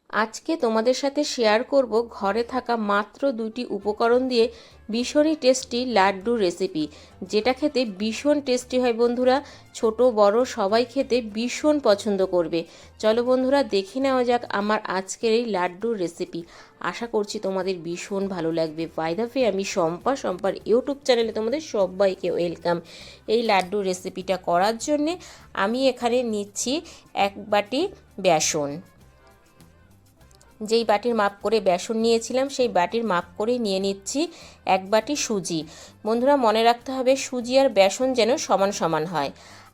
আজকে তোমাদের সাথে শেয়ার করব ঘরে থাকা মাত্র 2টি উপকরণ দিয়ে ভীষণই টেস্টি লাড্ডুর রেসিপি, যেটা খেতে ভীষণ টেস্টি হয় বন্ধুরা। ছোট বড় সবাই খেতে ভীষণ পছন্দ করবে। চলো বন্ধুরা, দেখে নেওয়া যাক আমার আজকের এই লাড্ডুর রেসিপি। আশা করছি তোমাদের ভীষণ ভালো লাগবে। বাই দ্য ওয়ে, আমি শম্পার ইউটিউব চ্যানেলে তোমাদের সবাইকে ওয়েলকাম। এই লাড্ডুর রেসিপিটা করার জন্যে আমি এখানে নিচ্ছি 1 বাটি বেসন। যেই বাটির মাপ করে বেসন নিয়েছিলাম সেই বাটির মাপ করে নিয়ে নিচ্ছি 1 বাটি সুজি। বন্ধুরা, মনে রাখতে হবে সুজি আর বেসন যেন সমান সমান হয়।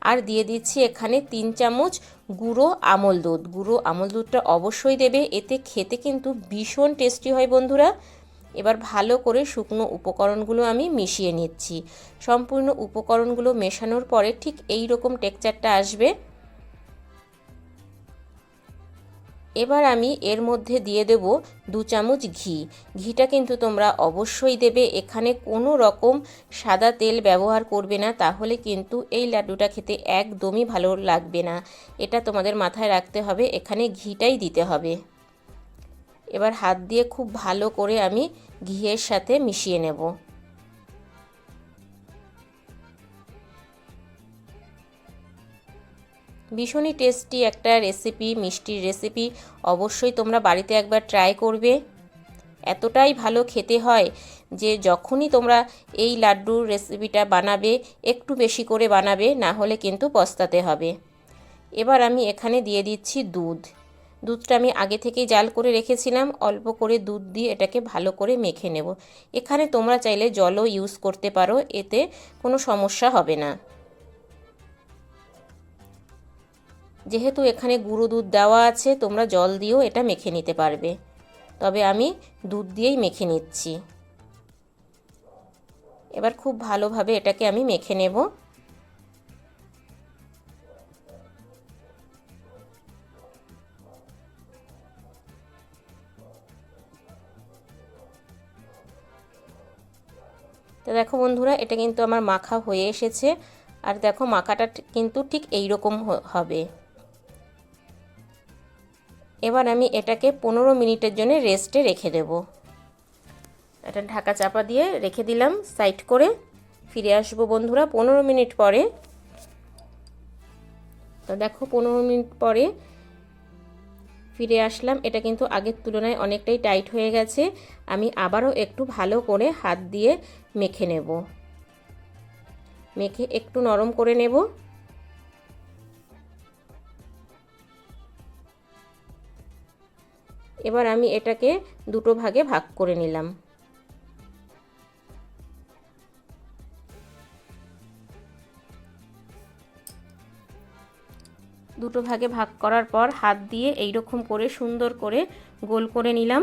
আর দিয়ে দিচ্ছি এখানে 3 চামচ গুঁড়ো আমল দুধ। গুঁড়ো আমল দুধটা অবশ্যই দেবে, এতে খেতে কিন্তু ভীষণ টেস্টি হয় বন্ধুরা। এবার ভালো করে শুকনো উপকরণগুলো আমি মিশিয়ে নিচ্ছি। সম্পূর্ণ উপকরণগুলো মেশানোর পরে ঠিক এই রকম টেক্সচারটা আসবে। এবার আমি এর মধ্যে দিয়ে দেব 2 চামচ ঘি। ঘিটা কিন্তু তোমরা অবশ্যই দেবে, এখানে কোনো রকম সাদা তেল ব্যবহার করবে না, তাহলে কিন্তু এই লাড্ডুটা খেতে একদমই ভালো লাগবে না। এটা তোমাদের মাথায় রাখতে হবে, এখানে ঘিটাই দিতে হবে। এবার হাত দিয়ে খুব ভালো করে আমি ঘিয়ের সাথে মিশিয়ে নেব। ভীষণই টেস্টি একটা রেসিপি, মিষ্টির রেসিপি। অবশ্যই তোমরা বাড়িতে একবার ট্রাই করবে। এতটাই ভালো খেতে হয় যে যখনই তোমরা এই লাড্ডুর রেসিপিটা বানাবে একটু বেশি করে বানাবে, না হলে কিন্তু পস্তাতে হবে। এবার আমি এখানে দিয়ে দিচ্ছি দুধ। দুধটা আমি আগে থেকেই জাল করে রেখেছিলাম। অল্প করে দুধ দিয়ে এটাকে ভালো করে মেখে নেব। এখানে তোমরা চাইলে জলও ইউজ করতে পারো, এতে কোনো সমস্যা হবে না। যেহেতু এখানে গুঁড়ো দুধ দেওয়া আছে, তোমরা জল দিয়েও এটা মেখে নিতে পারবে, তবে আমি দুধ দিয়েই মেখে নিচ্ছি। এবার খুব ভালোভাবে এটাকে আমি মেখে নেব। তো দেখো বন্ধুরা, এটা কিন্তু আমার মাখা হয়ে এসেছে। আর দেখো মাখাটা কিন্তু ঠিক এই রকম হবে। এবার আমি এটাকে 15 মিনিটের জন্য রেস্টে রেখে দেব। এটা ঢাকা চাপা দিয়ে রেখে দিলাম সাইড করে। ফিরে আসবো বন্ধুরা 15 মিনিট পরে। তো দেখো 15 মিনিট পরে ফিরে আসলাম। এটা কিন্তু আগের তুলনায় অনেকটাই টাইট হয়ে গেছে। আমি আবারও একটু ভালো করে হাত দিয়ে মেখে নেব। মেখে একটু নরম করে নেব। এবার আমি এটাকে দুটো ভাগে ভাগ করে নিলাম। দুটো ভাগে ভাগ করার পর হাত দিয়ে এই রকম করে সুন্দর করে গোল করে নিলাম।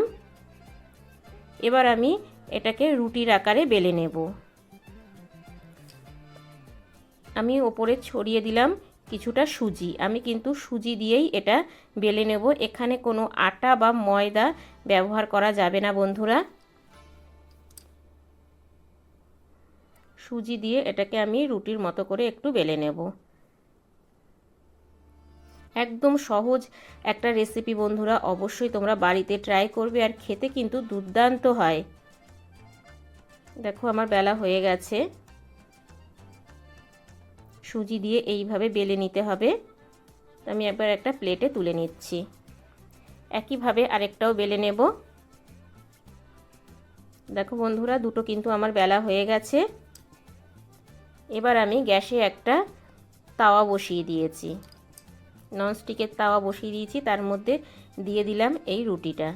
এবার আমি এটাকে রুটির আকারে বেলে নেব। আমি ওপরে ছড়িয়ে দিলাম কিছুটা সুজি। আমি কিন্তু সুজি দিয়েই এটা বেলে নেব, এখানে কোনো আটা বা ময়দা ব্যবহার করা যাবে না বন্ধুরা। সুজি দিয়ে এটাকে আমি রুটির মতো করে একটু বেলে নেব। একদম সহজ একটা রেসিপি বন্ধুরা, অবশ্যই তোমরা বাড়িতে ট্রাই করবে, আর খেতে কিন্তু দুর্দান্ত হয়। দেখো আমার বেলা হয়ে গেছে। সুজি দিয়ে এইভাবে বেলে নিতে হবে। আমি একবার একটা প্লেটে তুলে নিচ্ছি। একইভাবে আরেকটাও বেলে নেব। দেখো বন্ধুরা, দুটো কিন্তু আমার বেলা হয়ে গেছে। এবার আমি গ্যাসে একটা তাওয়া বসিয়ে দিয়েছি। ননস্টিকের তাওয়া বসিয়ে দিয়েছি, তার মধ্যে দিয়ে দিলাম এই রুটিটা।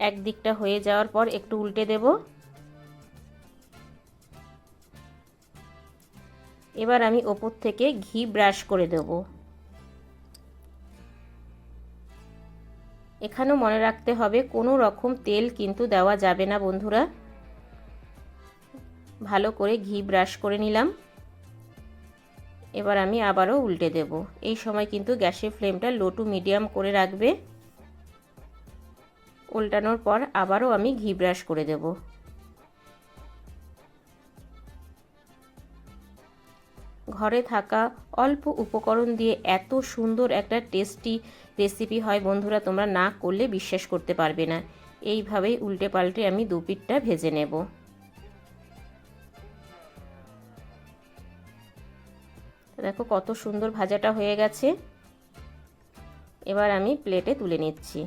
এক দিকটা হয়ে যাওয়ার পর একটু উল্টে দেব। এবার আমি ওপর থেকে ঘি ব্রাশ করে দেব। এখানেও মনে রাখতে হবে কোনো রকম তেল কিন্তু দেওয়া যাবে না বন্ধুরা। ভালো করে ঘি ব্রাশ করে নিলাম। এবার আমি আবারও উল্টে দেব। এই সময় কিন্তু গ্যাসের ফ্লেমটা লো টু মিডিয়াম করে রাখবে। উল্টানোর পর আবারও আমি ঘি ব্রাশ করে দেব। ঘরে থাকা অল্প উপকরণ দিয়ে এত সুন্দর একটা টেস্টি রেসিপি হয় বন্ধুরা, তোমরা না করলে বিশ্বাস করতে পারবে না। এইভাবেই উল্টে পাল্টে আমি দু পিঠটা ভেজে নেব। দেখো কত সুন্দর ভাজাটা হয়ে গেছে। এবার আমি প্লেটে তুলে নিচ্ছি।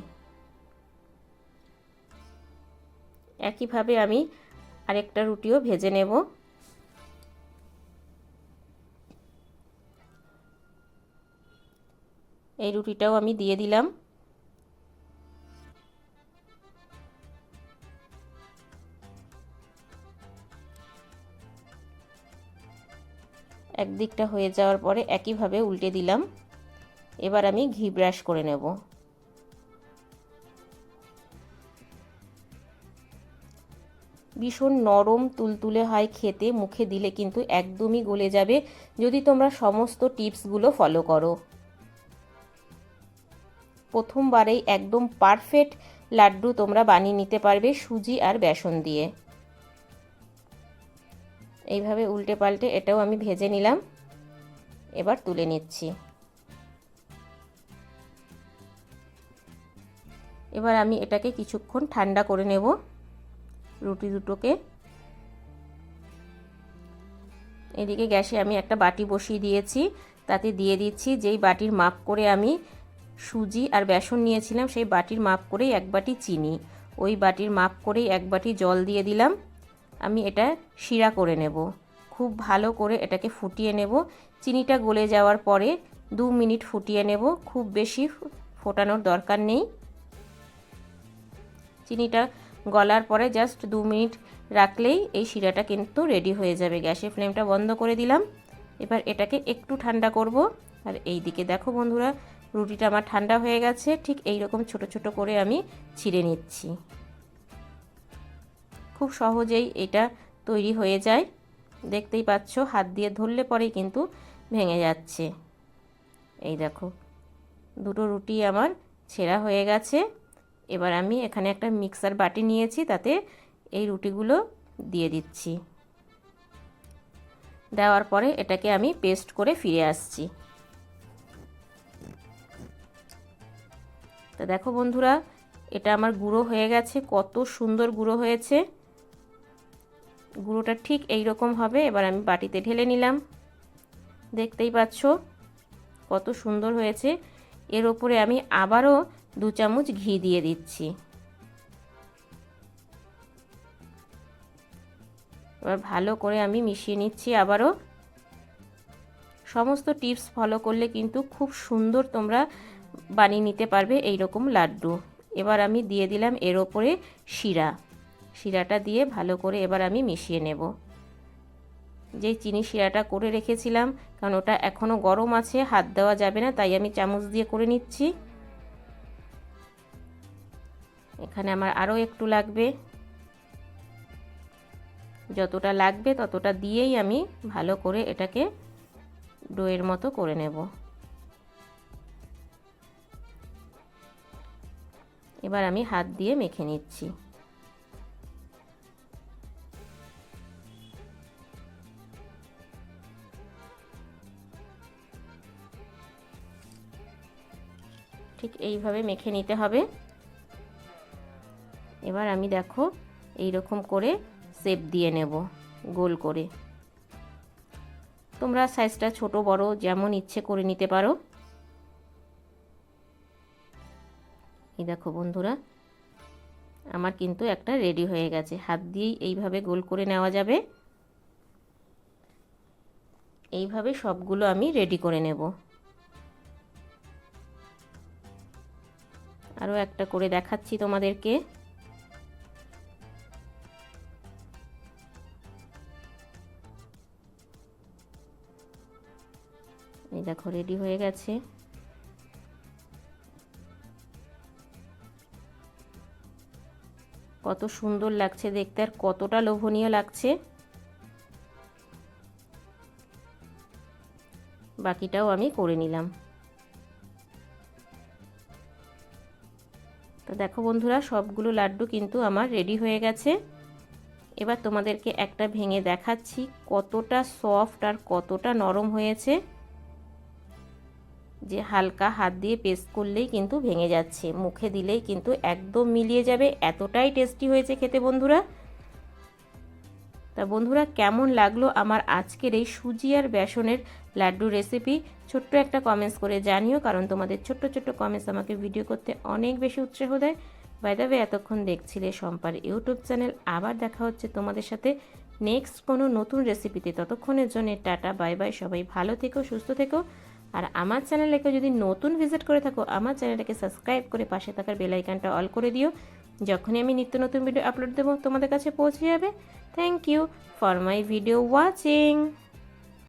একইভাবে আমি আরেকটা রুটিও ভেজে নেব। এই রুটিটাও আমি দিয়ে দিলাম। একদিকটা হয়ে যাওয়ার পরে একইভাবে উল্টে দিলাম। এবার আমি ঘি ব্রাশ করে নেব। ভীষণ নরম তুলতুলে হয় খেতে, মুখে দিলে কিন্তু একদমই গলে যাবে যদি তোমরা সমস্ত টিপসগুলো ফলো করো। প্রথমবারেই একদম পারফেক্ট লাড্ডু তোমরা বানিয়ে নিতে পারবে সুজি আর বেসন দিয়ে। এইভাবে উল্টে পাল্টে এটাও আমি ভেজে নিলাম। এবার তুলে নিচ্ছি। এবার আমি এটাকে কিছুক্ষণ ঠান্ডা করে নেব রুটি দুটোকে। এদিকে গ্যাসে আমি একটা বাটি বসিয়ে দিয়েছি, তাতে দিয়ে দিচ্ছি যেই বাটির মাপ করে আমি সুজি আর বেসন নিয়েছিলাম সেই বাটির মাপ করেই এক বাটি চিনি, ওই বাটির মাপ করেই এক বাটি জল দিয়ে দিলাম। আমি এটা শিরা করে নেব, খুব ভালো করে এটাকে ফুটিয়ে নেব। চিনিটা গলে যাওয়ার পরে 2 মিনিট ফুটিয়ে নেব, খুব বেশি ফোটানোর দরকার নেই। চিনিটা গলার পরে জাস্ট 2 মিনিট রাখলেই এই শিরাটা কিন্তু রেডি হয়ে যাবে। গ্যাসের ফ্লেমটা বন্ধ করে দিলাম। এবার এটাকে একটু ঠান্ডা করব। আর এই দিকে দেখো বন্ধুরা, রুটিটা আমার ঠান্ডা হয়ে গেছে। ঠিক এই রকম ছোট ছোট করে আমি ছিঁড়ে নিচ্ছি। খুব সহজেই এটা তৈরি হয়ে যায়, দেখতেই পাচ্ছ হাত দিয়ে ধরলে পরেই কিন্তু ভেঙে যাচ্ছে। এই দেখো দুটো রুটি আমার ছেঁড়া হয়ে গেছে। এবার আমি এখানে একটা মিক্সার বাটি নিয়েছি, তাতে এই রুটিগুলো দিয়ে দিচ্ছি। দেওয়ার পরে এটাকে আমি পেস্ট করে ফিরে আসছি। তো দেখো বন্ধুরা, এটা আমার গুঁড়ো হয়ে গেছে, কত সুন্দর গুঁড়ো হয়েছে। গুঁড়োটা ঠিক এই রকম হবে। এবার আমি বাটিতে ঢেলে নিলাম। দেখতেই পাচ্ছ কত সুন্দর হয়েছে। এর ওপরে আমি আবারও 2 চামচ ঘি দিয়ে দিচ্ছি। এবার ভালো করে আমি মিশিয়ে নিচ্ছি আবারও। সমস্ত টিপস ফলো করলে কিন্তু খুব সুন্দর তোমরা বানিয়ে নিতে পারবে এই রকম লাড্ডু। এবার আমি দিয়ে দিলাম এর ওপরে শিরাটা দিয়ে ভালো করে এবার আমি মিশিয়ে নেব। যেই চিনি শিরাটা করে রেখেছিলাম, কারণ ওটা এখনও গরম আছে, হাত দেওয়া যাবে না, তাই আমি চামচ দিয়ে করে নিচ্ছি। এখানে আমার আরও একটু লাগবে, যতটা লাগবে ততটা দিয়েই আমি ভালো করে এটাকে ডোয়ের মতো করে নেব। এবার আমি হাত দিয়ে মেখে নিচ্ছি। ঠিক এইভাবে মেখে নিতে হবে। এবার আমি দেখো এই রকম করে শেপ দিয়ে নেব গোল করে। তোমরা সাইজটা ছোট বড় যেমন ইচ্ছে করে নিতে পারো। এই দেখো বন্ধুরা, আমার কিন্তু একটা রেডি হয়ে গেছে। হাত দিয়েই এইভাবে গোল করে নেওয়া যাবে। এইভাবে সবগুলো আমি রেডি করে নেব। আরও একটা করে দেখাচ্ছি তোমাদেরকে। এই দেখো রেডি হয়ে গেছে। কত সুন্দর লাগছে দেখতে আর কতটা লোভনীয় লাগছে। বাকিটাও আমি করে নিলাম। তো দেখো বন্ধুরা, সবগুলো লাড্ডু কিন্তু আমার রেডি হয়ে গেছে। এবার তোমাদেরকে একটা ভেঙে দেখাচ্ছি কতটা সফট আর কতটা নরম হয়েছে, যে হালকা হাত দিয়ে পেস্ট করলেই কিন্তু ভেঙে যাচ্ছে, মুখে দিলেই কিন্তু একদম মিলিয়ে যাবে, এতটাই টেস্টি হয়েছে খেতে বন্ধুরা। তা বন্ধুরা, কেমন লাগলো আমার আজকের এই সুজি আর বেসনের লাড্ডু রেসিপি ছোট্ট একটা কমেন্টস করে জানিও, কারণ তোমাদের ছোট্ট ছোট্ট কমেন্টস আমাকে ভিডিও করতে অনেক বেশি উৎসাহ দেয়। বাই দ্য ওয়ে, এতক্ষণ দেখছিলে শম্পার ইউটিউব চ্যানেল। আবার দেখা হচ্ছে তোমাদের সাথে নেক্সট কোনো নতুন রেসিপিতে। ততক্ষণের জন্য টাটা, বাই বাই। সবাই ভালো থেকো, সুস্থ থেকো। আর আমার চ্যানেলকে যদি নতুন ভিজিট করে থাকো, আমার চ্যানেলটাকে সাবস্ক্রাইব করে পাশে থাকার বেল আইকনটা অল করে দিও। যখনই আমি নিত্য নতুন ভিডিও আপলোড দেবো তোমাদের কাছে পৌঁছে যাবে। Thank you for my video watching.